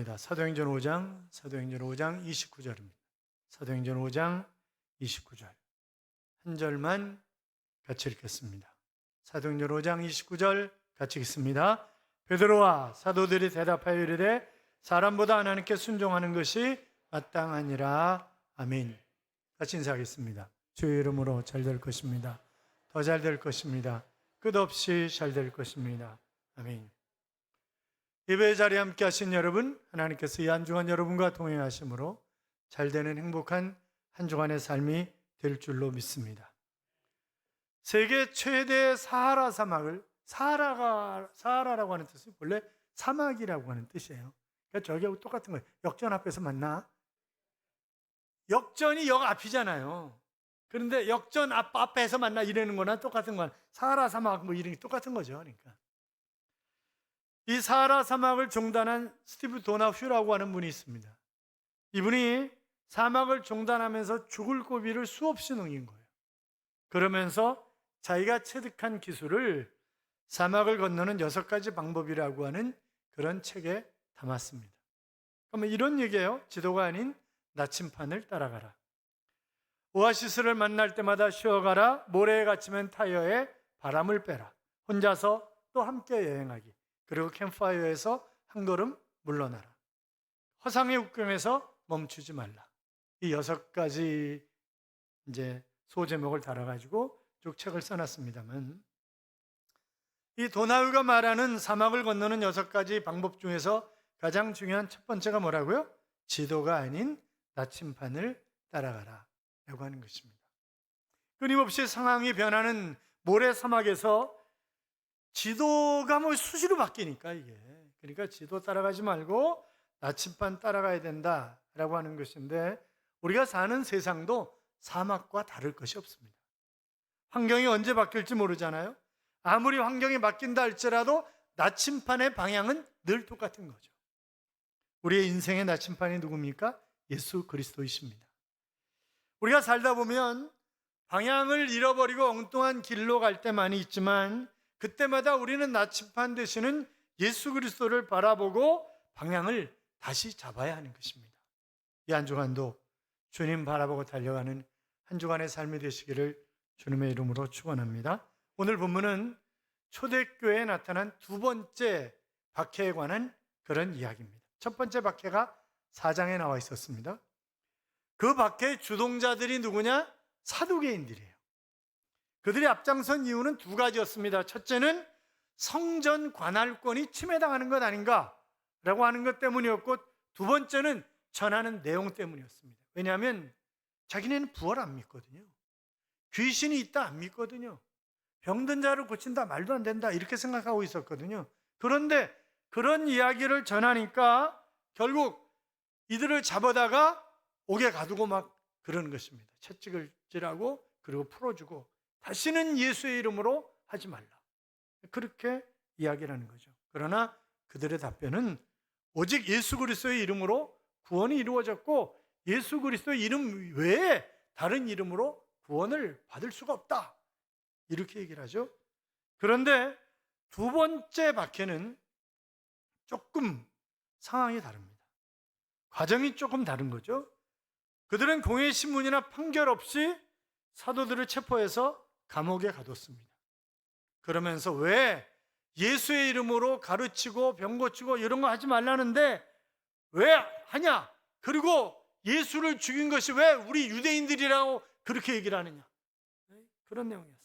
읽겠습니다. 사도행전 5장 29절입니다. 사도행전 5장 29절. 한 절만 같이 읽겠습니다. 사도행전 5장 29절 같이 읽습니다. 베드로와 사도들이 대답하여 이르되 사람보다 하나님께 순종하는 것이 마땅하니라. 아멘. 같이 인사하겠습니다. 주의 이름으로 잘 될 것입니다. 더 잘 될 것입니다. 끝없이 잘 될 것입니다. 아멘. 예배의 자리에 함께 하신 여러분, 하나님께서 이 한 주간 여러분과 동행하심으로 잘 되는 행복한 한 주간의 삶이 될 줄로 믿습니다. 세계 최대 사하라 사막을, 사하라라고 하는 뜻은 원래 사막이라고 하는 뜻이에요. 그러니까 저기하고 똑같은 거예요. 역전 앞에서 만나. 역전이 역 앞이잖아요. 그런데 역전 앞에서 만나 이러는 거나 똑같은 거나 사하라 사막 뭐 이런 게 똑같은 거죠. 그러니까 이 사하라 사막을 종단한 스티브 도나휴라고 하는 분이 있습니다. 이분이 사막을 종단하면서 죽을 고비를 수없이 넘긴 거예요. 그러면서 자기가 체득한 기술을 사막을 건너는 6가지 방법이라고 하는 그런 책에 담았습니다. 그러면 이런 얘기예요. 지도가 아닌 나침판을 따라가라. 오아시스를 만날 때마다 쉬어가라. 모래에 갇히면 타이어에 바람을 빼라. 혼자서 또 함께 여행하기. 그리고 캠프파이어에서 한 걸음 물러나라. 허상의 웃금에서 멈추지 말라. 이 6가지 이제 소제목을 달아가지고 쭉 책을 써놨습니다만, 이 도나후가 말하는 사막을 건너는 6가지 방법 중에서 가장 중요한 첫 번째가 뭐라고요? 지도가 아닌 나침판을 따라가라 라고 하는 것입니다. 끊임없이 상황이 변하는 모래 사막에서 지도가 뭐 수시로 바뀌니까 이게, 그러니까 지도 따라가지 말고 나침판 따라가야 된다라고 하는 것인데, 우리가 사는 세상도 사막과 다를 것이 없습니다. 환경이 언제 바뀔지 모르잖아요. 아무리 환경이 바뀐다 할지라도 나침판의 방향은 늘 똑같은 거죠. 우리의 인생의 나침판이 누굽니까? 예수 그리스도이십니다. 우리가 살다 보면 방향을 잃어버리고 엉뚱한 길로 갈 때 많이 있지만, 그때마다 우리는 나침판 되시는 예수 그리스도를 바라보고 방향을 다시 잡아야 하는 것입니다. 이 한 주간도 주님 바라보고 달려가는 한 주간의 삶이 되시기를 주님의 이름으로 축원합니다. 오늘 본문은 초대교회에 나타난 두 번째 박해에 관한 그런 이야기입니다. 첫 번째 박해가 4장에 나와 있었습니다. 그 박해의 주동자들이 누구냐? 사두개인들이에요. 그들이 앞장선 이유는 2가지였습니다. 첫째는 성전 관할권이 침해당하는 것 아닌가라고 하는 것 때문이었고, 두 번째는 전하는 내용 때문이었습니다. 왜냐하면 자기네는 부활 안 믿거든요. 귀신이 있다 안 믿거든요. 병든 자를 고친다 말도 안 된다 이렇게 생각하고 있었거든요. 그런데 그런 이야기를 전하니까 결국 이들을 잡아다가 옥에 가두고 막 그러는 것입니다. 채찍질하고 그리고 풀어주고 다시는 예수의 이름으로 하지 말라. 그렇게 이야기를 하는 거죠. 그러나 그들의 답변은 오직 예수 그리스도의 이름으로 구원이 이루어졌고, 예수 그리스도의 이름 외에 다른 이름으로 구원을 받을 수가 없다. 이렇게 얘기를 하죠. 그런데 두 번째 박해는 조금 상황이 다릅니다. 과정이 조금 다른 거죠. 그들은 공회신문이나 판결 없이 사도들을 체포해서 감옥에 가뒀습니다. 그러면서 왜 예수의 이름으로 가르치고 병 고치고 이런 거 하지 말라는데 왜 하냐? 그리고 예수를 죽인 것이 왜 우리 유대인들이라고 그렇게 얘기를 하느냐? 그런 내용이었습니다.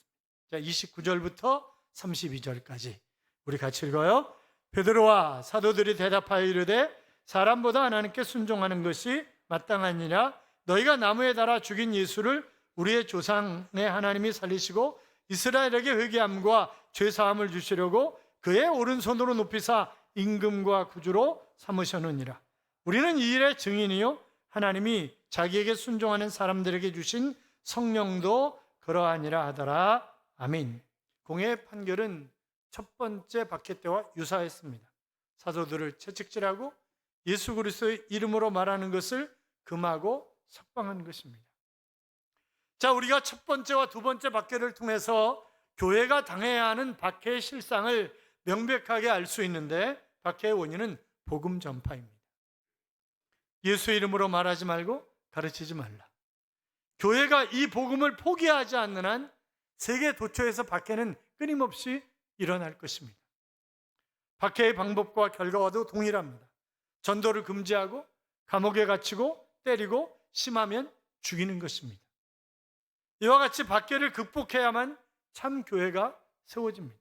자, 29절부터 32절까지 우리 같이 읽어요. 베드로와 사도들이 대답하여 이르되 사람보다 하나님께 순종하는 것이 마땅하니라. 너희가 나무에 달아 죽인 예수를 우리의 조상의 하나님이 살리시고 이스라엘에게 회개함과 죄사함을 주시려고 그의 오른손으로 높이사 임금과 구주로 삼으셨느니라. 우리는 이 일의 증인이요 하나님이 자기에게 순종하는 사람들에게 주신 성령도 그러하니라 하더라. 아멘. 공회의 판결은 첫 번째 박해 때와 유사했습니다. 사도들을 채찍질하고 예수 그리스도의 이름으로 말하는 것을 금하고 석방한 것입니다. 자, 우리가 첫 번째와 두 번째 박해를 통해서 교회가 당해야 하는 박해의 실상을 명백하게 알 수 있는데, 박해의 원인은 복음 전파입니다. 예수의 이름으로 말하지 말고 가르치지 말라. 교회가 이 복음을 포기하지 않는 한 세계 도처에서 박해는 끊임없이 일어날 것입니다. 박해의 방법과 결과와도 동일합니다. 전도를 금지하고 감옥에 갇히고 때리고 심하면 죽이는 것입니다. 이와 같이 박해를 극복해야만 참 교회가 세워집니다.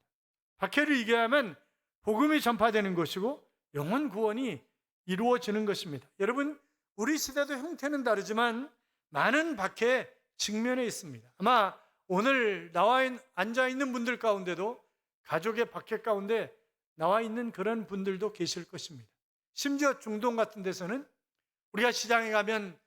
박해를 이겨야만 복음이 전파되는 것이고 영혼 구원이 이루어지는 것입니다. 여러분, 우리 시대도 형태는 다르지만 많은 박해에 직면해 있습니다. 아마 오늘 앉아 있는 분들 가운데도 가족의 박해 가운데 나와 있는 그런 분들도 계실 것입니다. 심지어 중동 같은 데서는 우리가 시장에 가면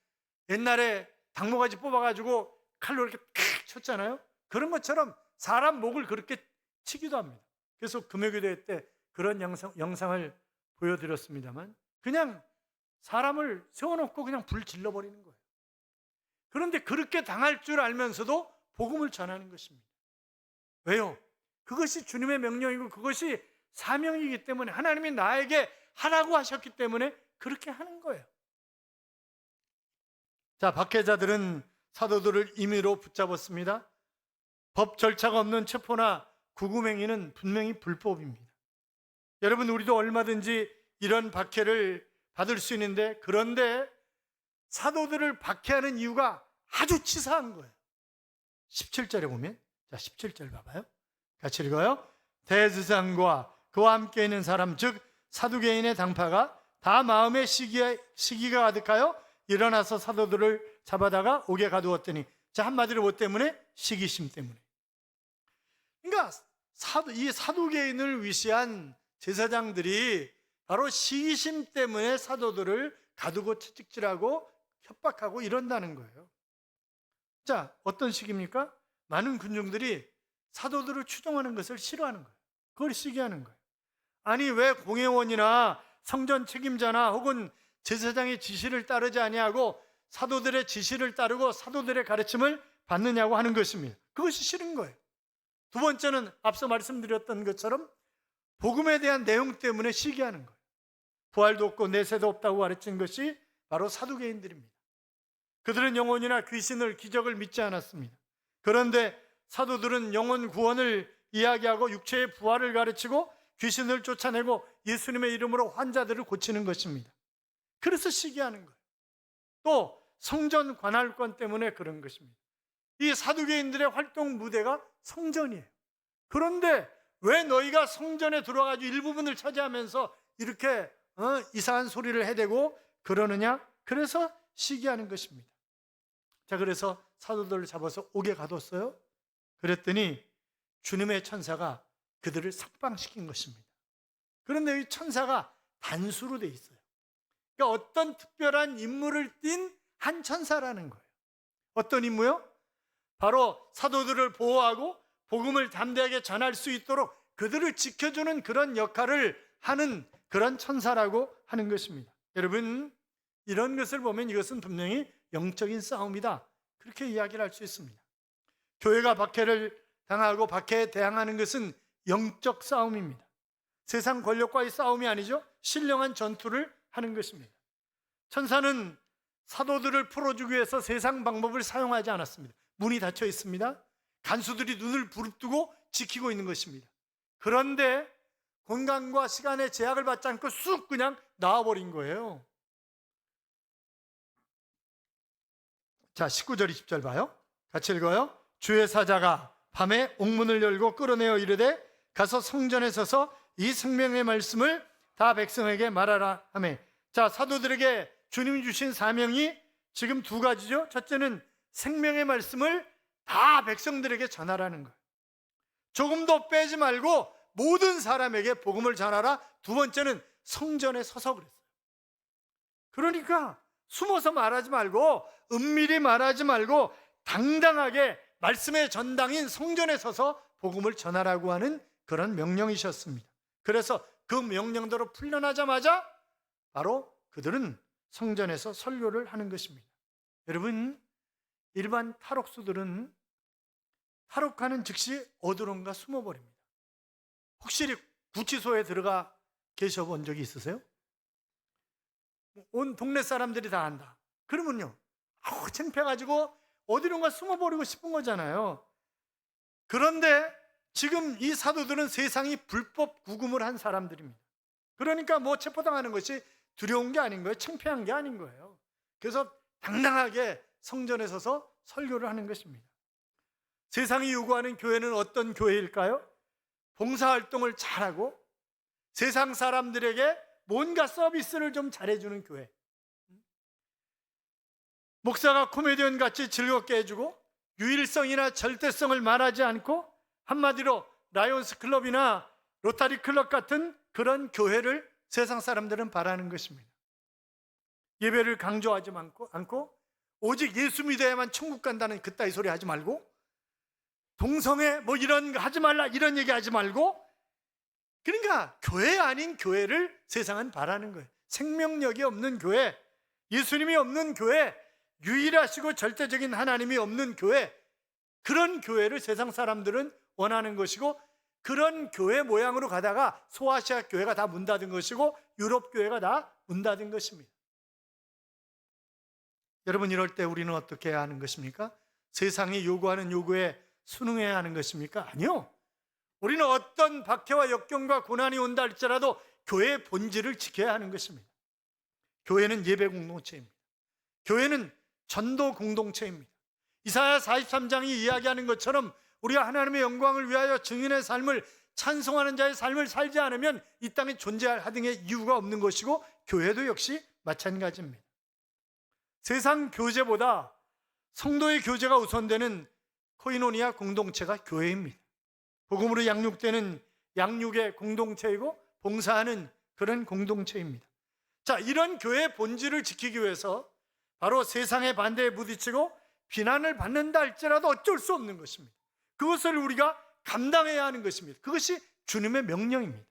옛날에 당모가지 뽑아가지고 칼로 이렇게 탁 쳤잖아요. 그런 것처럼 사람 목을 그렇게 치기도 합니다. 그래서 금요기도회 때 그런 영상을 보여드렸습니다만 그냥 사람을 세워놓고 그냥 불 질러버리는 거예요. 그런데 그렇게 당할 줄 알면서도 복음을 전하는 것입니다. 왜요? 그것이 주님의 명령이고 그것이 사명이기 때문에 하나님이 나에게 하라고 하셨기 때문에 그렇게 하는 거예요. 자, 박해자들은 사도들을 임의로 붙잡았습니다. 법 절차가 없는 체포나 구금행위는 분명히 불법입니다. 여러분, 우리도 얼마든지 이런 박해를 받을 수 있는데 그런데 사도들을 박해하는 이유가 아주 치사한 거예요. 17절에 보면, 자 17절 봐봐요. 같이 읽어요. 대제사장과 그와 함께 있는 사람 즉 사두개인의 당파가 다 마음의 시기가 가득하여 일어나서 사도들을 잡아다가 옥에 가두었더니, 자 한마디로 뭐 때문에? 시기심 때문에. 그러니까 이 사두개인을 위시한 제사장들이 바로 시기심 때문에 사도들을 가두고 채찍질하고 협박하고 이런다는 거예요. 자, 어떤 식입니까? 많은 군중들이 사도들을 추종하는 것을 싫어하는 거예요. 그걸 시기하는 거예요. 아니 왜 공회원이나 성전 책임자나 혹은 제사장의 지시를 따르지 아니하고 사도들의 지시를 따르고 사도들의 가르침을 받느냐고 하는 것입니다. 그것이 싫은 거예요. 두 번째는 앞서 말씀드렸던 것처럼 복음에 대한 내용 때문에 시기하는 거예요. 부활도 없고 내세도 없다고 가르친 것이 바로 사두개인들입니다. 그들은 영혼이나 귀신을, 기적을 믿지 않았습니다. 그런데 사도들은 영혼 구원을 이야기하고 육체의 부활을 가르치고 귀신을 쫓아내고 예수님의 이름으로 환자들을 고치는 것입니다. 그래서 시기하는 거예요. 또 성전 관할권 때문에 그런 것입니다. 이 사두개인들의 활동 무대가 성전이에요. 그런데 왜 너희가 성전에 들어가지고 일부분을 차지하면서 이렇게 이상한 소리를 해대고 그러느냐? 그래서 시기하는 것입니다. 자, 그래서 사도들을 잡아서 옥에 가뒀어요. 그랬더니 주님의 천사가 그들을 석방시킨 것입니다. 그런데 이 천사가 단수로 돼 있어요. 그러니까 어떤 특별한 임무를 띤 한 천사라는 거예요. 어떤 임무요? 바로 사도들을 보호하고 복음을 담대하게 전할 수 있도록 그들을 지켜주는 그런 역할을 하는 그런 천사라고 하는 것입니다. 여러분, 이런 것을 보면 이것은 분명히 영적인 싸움이다, 그렇게 이야기를 할 수 있습니다. 교회가 박해를 당하고 박해에 대항하는 것은 영적 싸움입니다. 세상 권력과의 싸움이 아니죠. 신령한 전투를 하는 것입니다. 천사는 사도들을 풀어주기 위해서 세상 방법을 사용하지 않았습니다. 문이 닫혀 있습니다. 간수들이 눈을 부릅뜨고 지키고 있는 것입니다. 그런데 공간과 시간의 제약을 받지 않고 쑥 그냥 나와버린 거예요. 자, 19절 20절 봐요. 같이 읽어요. 주의 사자가 밤에 옥문을 열고 끌어내어 이르되 가서 성전에 서서 이 생명의 말씀을 다 백성에게 말하라 하매. 자, 사도들에게 주님이 주신 사명이 지금 두 가지죠. 첫째는 생명의 말씀을 다 백성들에게 전하라는 거예요. 조금도 빼지 말고 모든 사람에게 복음을 전하라. 두 번째는 성전에 서서 그랬어요. 그러니까 숨어서 말하지 말고 은밀히 말하지 말고 당당하게 말씀의 전당인 성전에 서서 복음을 전하라고 하는 그런 명령이셨습니다. 그래서 그 명령대로 풀려나자마자 바로 그들은 성전에서 설교를 하는 것입니다. 여러분, 일반 탈옥수들은 탈옥하는 즉시 어디론가 숨어버립니다. 혹시 구치소에 들어가 계셔본 적이 있으세요? 온 동네 사람들이 다 안다. 그러면요, 창피해가지고 어디론가 숨어버리고 싶은 거잖아요. 그런데 지금 이 사도들은 세상이 불법 구금을 한 사람들입니다. 그러니까 뭐 체포당하는 것이 두려운 게 아닌 거예요. 창피한 게 아닌 거예요. 그래서 당당하게 성전에 서서 설교를 하는 것입니다. 세상이 요구하는 교회는 어떤 교회일까요? 봉사활동을 잘하고 세상 사람들에게 뭔가 서비스를 좀 잘해주는 교회. 목사가 코미디언 같이 즐겁게 해주고 유일성이나 절대성을 말하지 않고 한마디로 라이온스 클럽이나 로타리 클럽 같은 그런 교회를 세상 사람들은 바라는 것입니다. 예배를 강조하지 않고 오직 예수 믿어야만 천국 간다는 그따위 소리 하지 말고 동성애 뭐 이런 거 하지 말라 이런 얘기 하지 말고, 그러니까 교회 아닌 교회를 세상은 바라는 거예요. 생명력이 없는 교회, 예수님이 없는 교회, 유일하시고 절대적인 하나님이 없는 교회, 그런 교회를 세상 사람들은 원하는 것이고, 그런 교회 모양으로 가다가 소아시아 교회가 다 문 닫은 것이고 유럽 교회가 다 문 닫은 것입니다. 여러분, 이럴 때 우리는 어떻게 해야 하는 것입니까? 세상이 요구하는 요구에 순응해야 하는 것입니까? 아니요. 우리는 어떤 박해와 역경과 고난이 온다 할지라도 교회의 본질을 지켜야 하는 것입니다. 교회는 예배 공동체입니다. 교회는 전도 공동체입니다. 이사야 43장이 이야기하는 것처럼 우리가 하나님의 영광을 위하여 증인의 삶을 찬송하는 자의 삶을 살지 않으면 이 땅에 존재할 하등의 이유가 없는 것이고, 교회도 역시 마찬가지입니다. 세상 교제보다 성도의 교제가 우선되는 코이노니아 공동체가 교회입니다. 복음으로 양육되는 양육의 공동체이고 봉사하는 그런 공동체입니다. 자, 이런 교회의 본질을 지키기 위해서 바로 세상의 반대에 부딪히고 비난을 받는다 할지라도 어쩔 수 없는 것입니다. 그것을 우리가 감당해야 하는 것입니다. 그것이 주님의 명령입니다.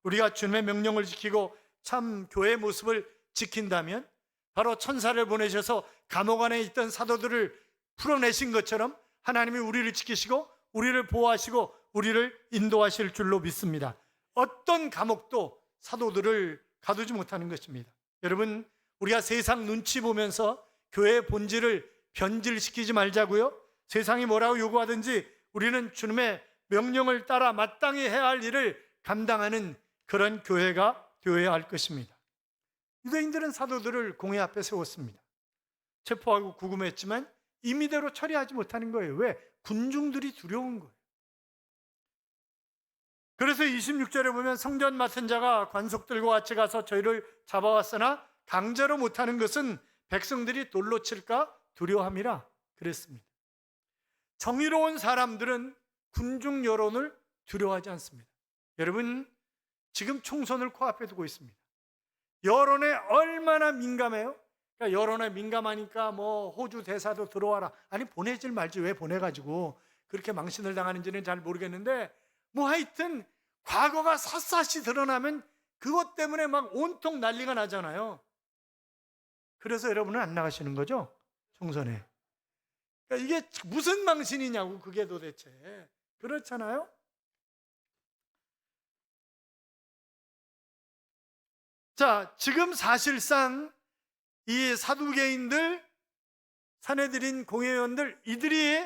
우리가 주님의 명령을 지키고 참 교회의 모습을 지킨다면 바로 천사를 보내셔서 감옥 안에 있던 사도들을 풀어내신 것처럼 하나님이 우리를 지키시고 우리를 보호하시고 우리를 인도하실 줄로 믿습니다. 어떤 감옥도 사도들을 가두지 못하는 것입니다. 여러분, 우리가 세상 눈치 보면서 교회의 본질을 변질시키지 말자고요. 세상이 뭐라고 요구하든지 우리는 주님의 명령을 따라 마땅히 해야 할 일을 감당하는 그런 교회가 되어야 할 것입니다. 유대인들은 사도들을 공회 앞에 세웠습니다. 체포하고 구금했지만 임의대로 처리하지 못하는 거예요. 왜? 군중들이 두려운 거예요. 그래서 26절에 보면 성전 맡은 자가 관속들과 같이 가서 저희를 잡아왔으나 강제로 못하는 것은 백성들이 돌로 칠까 두려워함이라 그랬습니다. 정의로운 사람들은 군중 여론을 두려워하지 않습니다. 여러분, 지금 총선을 코앞에 두고 있습니다. 여론에 얼마나 민감해요? 그러니까 여론에 민감하니까 뭐 호주 대사도 들어와라. 아니, 보내질 말지 왜 보내가지고 그렇게 망신을 당하는지는 잘 모르겠는데, 뭐 하여튼 과거가 샅샅이 드러나면 그것 때문에 막 온통 난리가 나잖아요. 그래서 여러분은 안 나가시는 거죠? 총선에. 그러니까 이게 무슨 망신이냐고, 그게 도대체. 그렇잖아요? 자, 지금 사실상 이 사두개인들, 사내들인 공회의원들, 이들이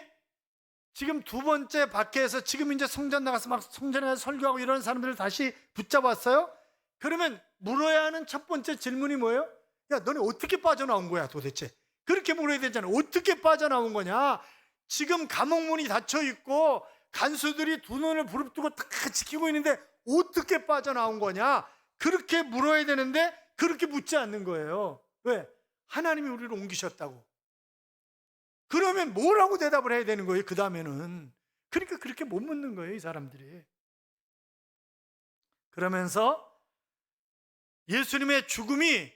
지금 두 번째 박해에서 지금 이제 성전 나가서 막 성전에서 설교하고 이런 사람들을 다시 붙잡았어요. 그러면 물어야 하는 첫 번째 질문이 뭐예요? 야, 너네 어떻게 빠져나온 거야 도대체? 그렇게 물어야 되잖아. 어떻게 빠져나온 거냐? 지금 감옥문이 닫혀 있고 간수들이 두 눈을 부릅뜨고 다 지키고 있는데 어떻게 빠져나온 거냐? 그렇게 물어야 되는데 그렇게 묻지 않는 거예요. 왜? 하나님이 우리를 옮기셨다고. 그러면 뭐라고 대답을 해야 되는 거예요? 그 다음에는. 그러니까 그렇게 못 묻는 거예요, 이 사람들이. 그러면서 예수님의 죽음이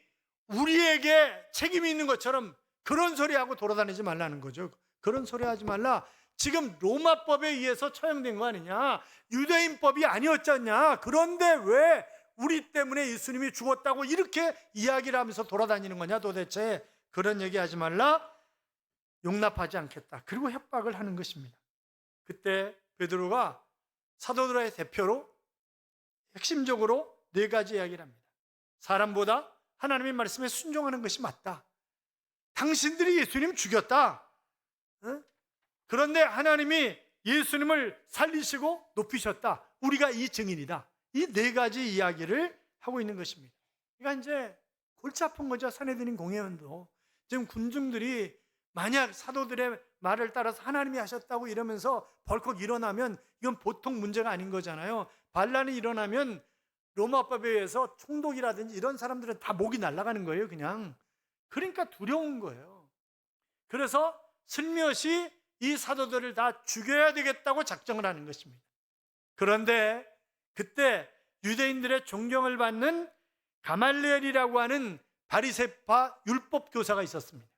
우리에게 책임이 있는 것처럼 그런 소리하고 돌아다니지 말라는 거죠. 그런 소리 하지 말라. 지금 로마법에 의해서 처형된 거 아니냐? 유대인법이 아니었잖냐? 그런데 왜 우리 때문에 예수님이 죽었다고 이렇게 이야기를 하면서 돌아다니는 거냐 도대체? 그런 얘기 하지 말라. 용납하지 않겠다. 그리고 협박을 하는 것입니다. 그때 베드로가 사도들의 대표로 핵심적으로 네 가지 이야기를 합니다. 사람보다 하나님의 말씀에 순종하는 것이 맞다. 당신들이 예수님 죽였다. 그런데 하나님이 예수님을 살리시고 높이셨다. 우리가 이 증인이다. 이 네 가지 이야기를 하고 있는 것입니다. 그러니까 이제 골치 아픈 거죠. 산헤드린 공회원도. 지금 군중들이 만약 사도들의 말을 따라서 하나님이 하셨다고 이러면서 벌컥 일어나면 이건 보통 문제가 아닌 거잖아요. 반란이 일어나면 로마법에 의해서 총독이라든지 이런 사람들은 다 목이 날아가는 거예요, 그냥. 그러니까 두려운 거예요. 그래서 슬며시 이 사도들을 다 죽여야 되겠다고 작정을 하는 것입니다. 그런데 그때 유대인들의 존경을 받는 가말리엘이라고 하는 바리새파 율법 교사가 있었습니다.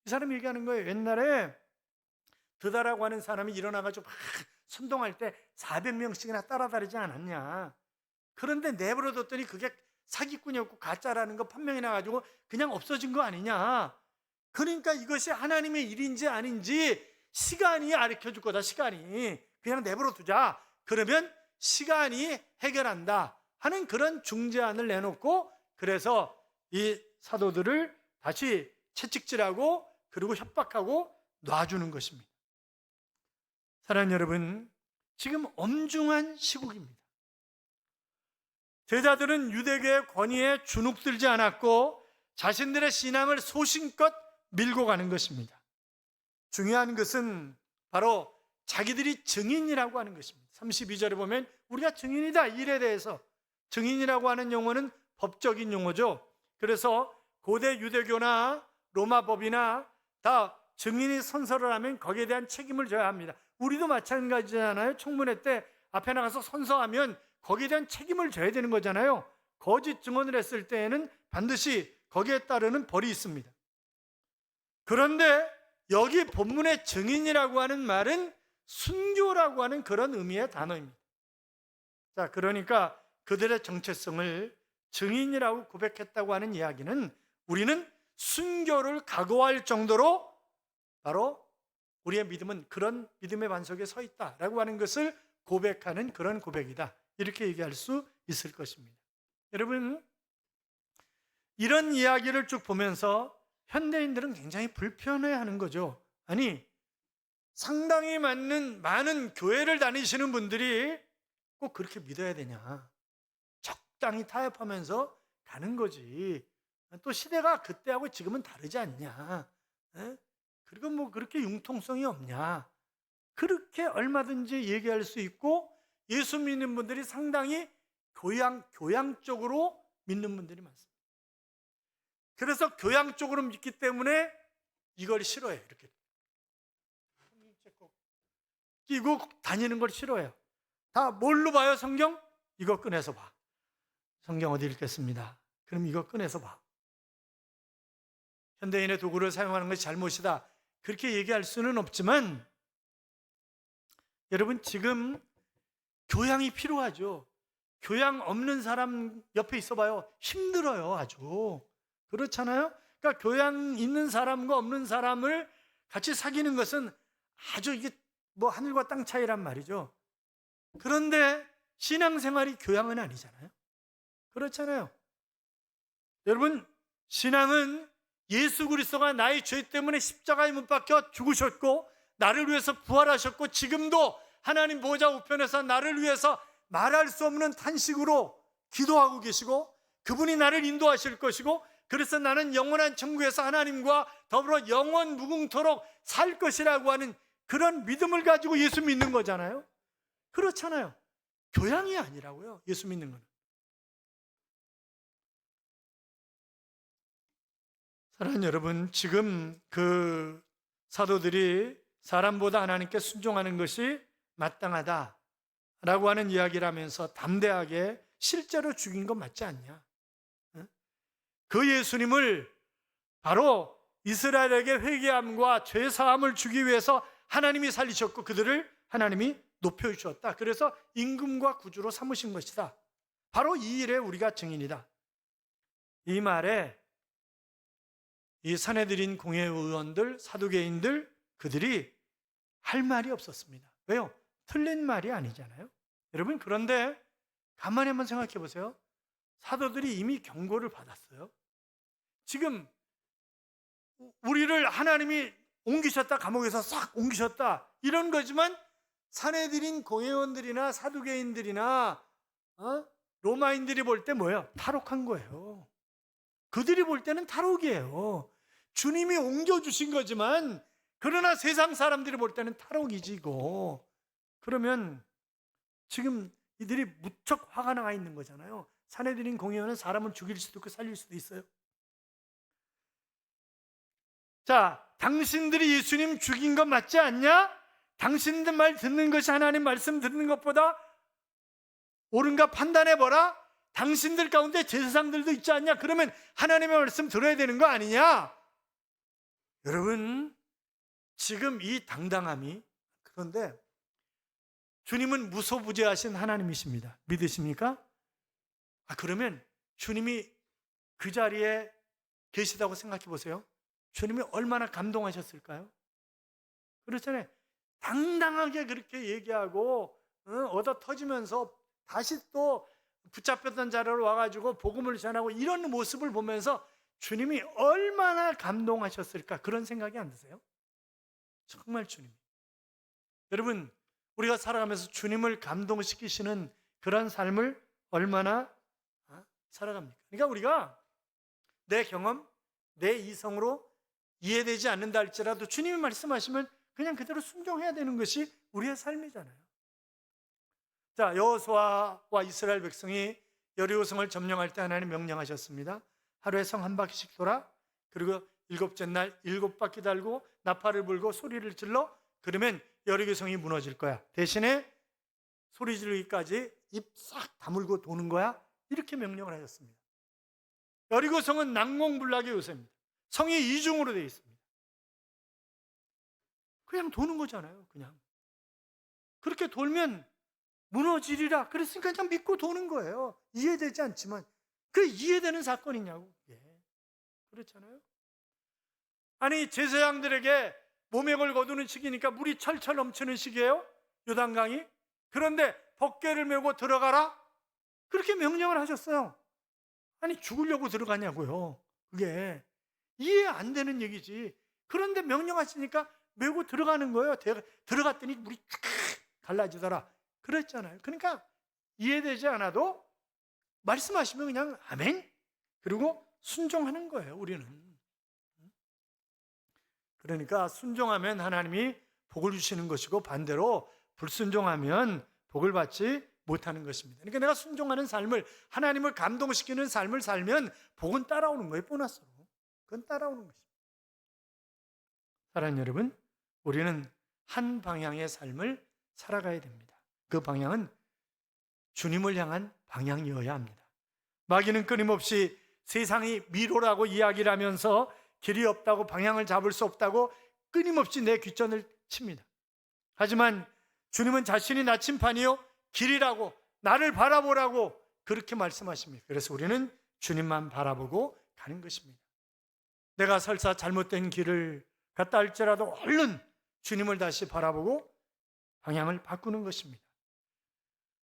이 사람이 얘기하는 거예요. 옛날에 드다라고 하는 사람이 일어나가지고 막 선동할 때 400명씩이나 따라다니지 않았냐. 그런데 내버려뒀더니 그게 사기꾼이었고 가짜라는 거 판명이 나가지고 그냥 없어진 거 아니냐. 그러니까 이것이 하나님의 일인지 아닌지 시간이 가르쳐줄 거다. 시간이. 그냥 내버려두자. 그러면 시간이 해결한다 하는 그런 중재안을 내놓고, 그래서 이 사도들을 다시 채찍질하고 그리고 협박하고 놔주는 것입니다. 사랑하는 여러분, 지금 엄중한 시국입니다. 제자들은 유대교의 권위에 주눅들지 않았고 자신들의 신앙을 소신껏 밀고 가는 것입니다. 중요한 것은 바로 자기들이 증인이라고 하는 것입니다. 32절에 보면 우리가 증인이다, 일에 대해서. 증인이라고 하는 용어는 법적인 용어죠. 그래서 고대 유대교나 로마법이나 다 증인이 선서를 하면 거기에 대한 책임을 져야 합니다. 우리도 마찬가지잖아요. 청문회 때 앞에 나가서 선서하면 거기에 대한 책임을 져야 되는 거잖아요. 거짓 증언을 했을 때에는 반드시 거기에 따르는 벌이 있습니다. 그런데 여기 본문의 증인이라고 하는 말은 순교라고 하는 그런 의미의 단어입니다. 자, 그러니까 그들의 정체성을 증인이라고 고백했다고 하는 이야기는 우리는 순교를 각오할 정도로 바로 우리의 믿음은 그런 믿음의 반석에 서 있다라고 하는 것을 고백하는 그런 고백이다. 이렇게 얘기할 수 있을 것입니다. 여러분, 이런 이야기를 쭉 보면서 현대인들은 굉장히 불편해하는 거죠. 아니, 상당히 많은 교회를 다니시는 분들이 꼭 그렇게 믿어야 되냐. 적당히 타협하면서 가는 거지. 또 시대가 그때하고 지금은 다르지 않냐. 그리고 뭐 그렇게 융통성이 없냐. 그렇게 얼마든지 얘기할 수 있고, 예수 믿는 분들이 상당히 교양 쪽으로 믿는 분들이 많습니다. 그래서 교양 쪽으로 믿기 때문에 이걸 싫어해요. 이렇게 끼고 다니는 걸 싫어해요. 다 뭘로 봐요? 성경? 이거 꺼내서 봐. 성경 어디 읽겠습니다. 그럼 이거 꺼내서 봐. 현대인의 도구를 사용하는 것이 잘못이다. 그렇게 얘기할 수는 없지만 여러분, 지금 교양이 필요하죠. 교양 없는 사람 옆에 있어봐요. 힘들어요. 아주. 그렇잖아요. 그러니까 교양 있는 사람과 없는 사람을 같이 사귀는 것은 아주 이게 뭐 하늘과 땅 차이란 말이죠. 그런데 신앙생활이 교양은 아니잖아요. 그렇잖아요. 여러분, 신앙은 예수 그리스도가 나의 죄 때문에 십자가에 못 박혀 죽으셨고 나를 위해서 부활하셨고 지금도 하나님 보좌 우편에서 나를 위해서 말할 수 없는 탄식으로 기도하고 계시고 그분이 나를 인도하실 것이고, 그래서 나는 영원한 천국에서 하나님과 더불어 영원 무궁토록 살 것이라고 하는 그런 믿음을 가지고 예수 믿는 거잖아요. 그렇잖아요. 교양이 아니라고요. 예수 믿는 건. 사랑하는 여러분, 지금 그 사도들이 사람보다 하나님께 순종하는 것이 마땅하다라고 하는 이야기를 하면서 담대하게 실제로 죽인 건 맞지 않냐. 그 예수님을 바로 이스라엘에게 회개함과 죄사함을 주기 위해서 하나님이 살리셨고 그들을 하나님이 높여주셨다. 그래서 임금과 구주로 삼으신 것이다. 바로 이 일에 우리가 증인이다. 이 말에 이 산헤드린 공회 의원들, 사두개인들, 그들이 할 말이 없었습니다. 왜요? 틀린 말이 아니잖아요. 여러분, 그런데 가만히 한번 생각해 보세요. 사도들이 이미 경고를 받았어요. 지금 우리를 하나님이 옮기셨다, 감옥에서 싹 옮기셨다 이런 거지만 산헤드린 공회원들이나 사두개인들이나 로마인들이 볼 때 뭐예요? 탈옥한 거예요. 그들이 볼 때는 탈옥이에요. 주님이 옮겨주신 거지만 그러나 세상 사람들이 볼 때는 탈옥이지 이거. 그러면 지금 이들이 무척 화가 나 있는 거잖아요. 산헤드린 공회원은 사람을 죽일 수도 있고 살릴 수도 있어요. 자, 당신들이 예수님 죽인 것 맞지 않냐? 당신들 말 듣는 것이 하나님 말씀 듣는 것보다 옳은가 판단해보라. 당신들 가운데 제사장들도 있지 않냐? 그러면 하나님의 말씀 들어야 되는 거 아니냐? 여러분, 지금 이 당당함이, 그런데 주님은 무소부재하신 하나님이십니다. 믿으십니까? 그러면 주님이 그 자리에 계시다고 생각해 보세요. 주님이 얼마나 감동하셨을까요? 그렇잖아요. 당당하게 그렇게 얘기하고 얻어 터지면서 다시 또 붙잡혔던 자리로 와가지고 복음을 전하고 이런 모습을 보면서 주님이 얼마나 감동하셨을까, 그런 생각이 안 드세요? 정말 주님. 여러분, 우리가 살아가면서 주님을 감동시키시는 그런 삶을 얼마나 살아갑니까? 그러니까 우리가 내 경험, 내 이성으로 이해되지 않는다 할지라도 주님이 말씀하시면 그냥 그대로 순종해야 되는 것이 우리의 삶이잖아요. 자, 여호수아와 이스라엘 백성이 여리고성을 점령할 때 하나님 명령하셨습니다. 하루에 성 한 바퀴씩 돌아, 그리고 일곱째 날 7바퀴 달고 나팔을 불고 소리를 질러, 그러면 여리고성이 무너질 거야. 대신에 소리 지르기까지 입 싹 다물고 도는 거야. 이렇게 명령을 하셨습니다. 여리고성은 난공불락의 요새입니다. 성이 이중으로 되어 있습니다. 그냥 도는 거잖아요. 그냥 그렇게 돌면 무너지리라 그랬으니까 그냥 믿고 도는 거예요. 이해되지 않지만 그 이해되는 사건이냐고. 그렇잖아요. 아니, 제사장들에게 모명을 거두는 시기니까 물이 철철 넘치는 시기예요, 요단강이. 그런데 법궤를 메고 들어가라 그렇게 명령을 하셨어요. 아니, 죽으려고 들어가냐고요. 그게 이해 안 되는 얘기지. 그런데 명령하시니까 메고 들어가는 거예요. 들어갔더니 물이 쫙 갈라지더라 그랬잖아요. 그러니까 이해되지 않아도 말씀하시면 그냥 아멘, 그리고 순종하는 거예요, 우리는. 그러니까 순종하면 하나님이 복을 주시는 것이고 반대로 불순종하면 복을 받지 못하는 것입니다. 그러니까 내가 순종하는 삶을, 하나님을 감동시키는 삶을 살면 복은 따라오는 거예요, 보너스로. 그건 따라오는 것입니다. 사랑하는 여러분, 우리는 한 방향의 삶을 살아가야 됩니다. 그 방향은 주님을 향한 방향이어야 합니다. 마귀는 끊임없이 세상이 미로라고 이야기를 하면서 길이 없다고, 방향을 잡을 수 없다고 끊임없이 내 귓전을 칩니다. 하지만 주님은 자신이 나침판이요 길이라고, 나를 바라보라고 그렇게 말씀하십니다. 그래서 우리는 주님만 바라보고 가는 것입니다. 내가 설사 잘못된 길을 갔다 할지라도 얼른 주님을 다시 바라보고 방향을 바꾸는 것입니다.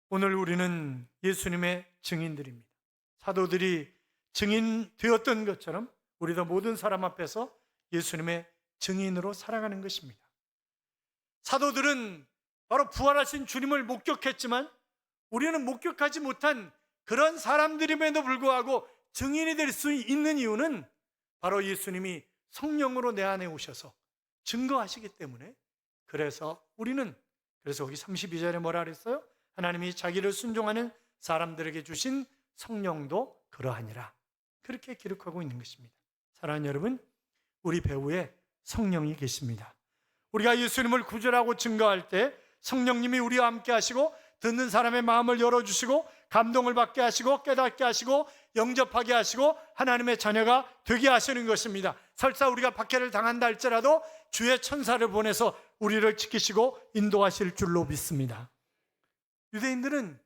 오늘 우리는 예수님의 증인들입니다. 사도들이 증인 되었던 것처럼 우리도 모든 사람 앞에서 예수님의 증인으로 살아가는 것입니다. 사도들은 바로 부활하신 주님을 목격했지만 우리는 목격하지 못한 그런 사람들임에도 불구하고 증인이 될 수 있는 이유는 바로 예수님이 성령으로 내 안에 오셔서 증거하시기 때문에, 그래서 우리는, 그래서 거기 32절에 뭐라 그랬어요? 하나님이 자기를 순종하는 사람들에게 주신 성령도 그러하니라, 그렇게 기록하고 있는 것입니다. 사랑하는 여러분, 우리 배후에 성령이 계십니다. 우리가 예수님을 구절하고 증거할 때 성령님이 우리와 함께 하시고 듣는 사람의 마음을 열어주시고 감동을 받게 하시고 깨닫게 하시고 영접하게 하시고 하나님의 자녀가 되게 하시는 것입니다. 설사 우리가 박해를 당한다 할지라도 주의 천사를 보내서 우리를 지키시고 인도하실 줄로 믿습니다. 유대인들은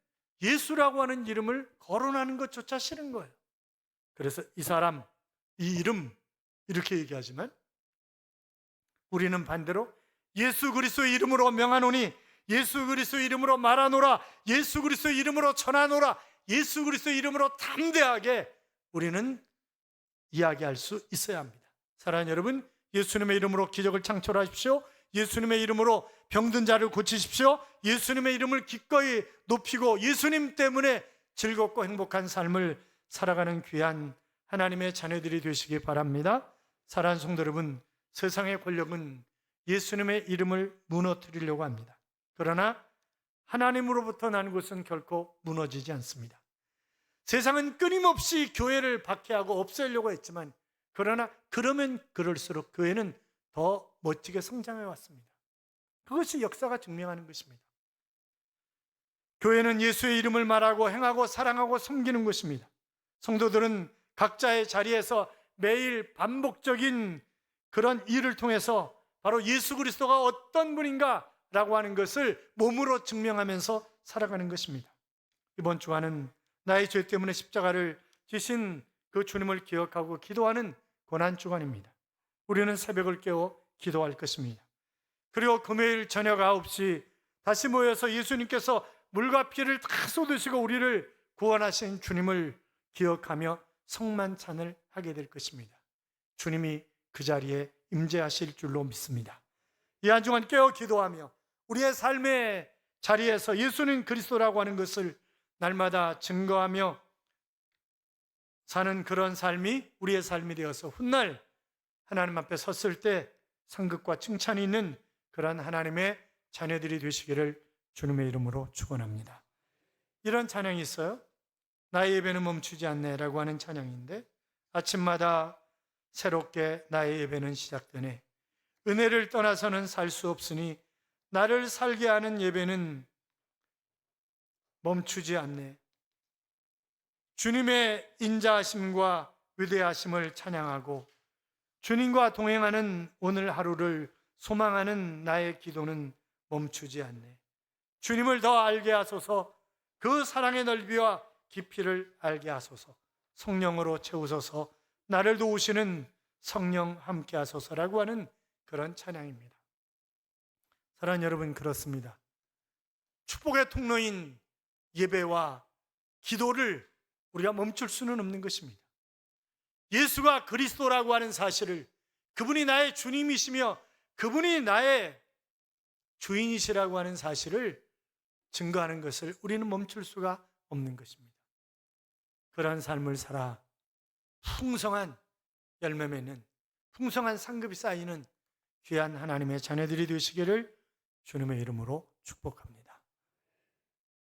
예수라고 하는 이름을 거론하는 것조차 싫은 거예요. 그래서 이 사람, 이 이름 이렇게 얘기하지만 우리는 반대로 예수 그리스도의 이름으로 명하노니, 예수 그리스도의 이름으로 말하노라, 예수 그리스도의 이름으로 전하노라, 예수 그리스도의 이름으로 담대하게 우리는 이야기할 수 있어야 합니다. 사랑하는 여러분, 예수님의 이름으로 기적을 창출하십시오. 예수님의 이름으로 병든 자를 고치십시오. 예수님의 이름을 기꺼이 높이고 예수님 때문에 즐겁고 행복한 삶을 살아가는 귀한 하나님의 자녀들이 되시기 바랍니다. 사랑하는 성도 여러분, 세상의 권력은 예수님의 이름을 무너뜨리려고 합니다. 그러나 하나님으로부터 난 것은 결코 무너지지 않습니다. 세상은 끊임없이 교회를 박해하고 없애려고 했지만, 그러나 그러면 그럴수록 교회는 더 멋지게 성장해 왔습니다. 그것이 역사가 증명하는 것입니다. 교회는 예수의 이름을 말하고 행하고 사랑하고 섬기는 것입니다. 성도들은 각자의 자리에서 매일 반복적인 그런 일을 통해서 바로 예수 그리스도가 어떤 분인가 라고 하는 것을 몸으로 증명하면서 살아가는 것입니다. 이번 주간은 나의 죄 때문에 십자가를 지신 그 주님을 기억하고 기도하는 고난 주간입니다. 우리는 새벽을 깨워 기도할 것입니다. 그리고 금요일 저녁 9시 다시 모여서 예수님께서 물과 피를 다 쏟으시고 우리를 구원하신 주님을 기억하며 성만찬을 하게 될 것입니다. 주님이 그 자리에 임재하실 줄로 믿습니다. 이 한 주간 깨어 기도하며 우리의 삶의 자리에서 예수는 그리스도라고 하는 것을 날마다 증거하며 사는 그런 삶이 우리의 삶이 되어서 훗날 하나님 앞에 섰을 때 상급과 칭찬이 있는 그런 하나님의 자녀들이 되시기를 주님의 이름으로 축원합니다. 이런 찬양이 있어요. 나의 예배는 멈추지 않네 라고 하는 찬양인데, 아침마다 새롭게 나의 예배는 시작되네. 은혜를 떠나서는 살 수 없으니 나를 살게 하는 예배는 멈추지 않네. 주님의 인자하심과 위대하심을 찬양하고 주님과 동행하는 오늘 하루를 소망하는 나의 기도는 멈추지 않네. 주님을 더 알게 하소서. 그 사랑의 넓이와 깊이를 알게 하소서. 성령으로 채우소서. 나를 도우시는 성령 함께 하소서라고 하는 그런 찬양입니다. 사랑하는 여러분, 그렇습니다. 축복의 통로인 예배와 기도를 우리가 멈출 수는 없는 것입니다. 예수가 그리스도라고 하는 사실을, 그분이 나의 주님이시며 그분이 나의 주인이시라고 하는 사실을 증거하는 것을 우리는 멈출 수가 없는 것입니다. 그러한 삶을 살아 풍성한 열매 맺는, 풍성한 상급이 쌓이는 귀한 하나님의 자녀들이 되시기를 주님의 이름으로 축복합니다.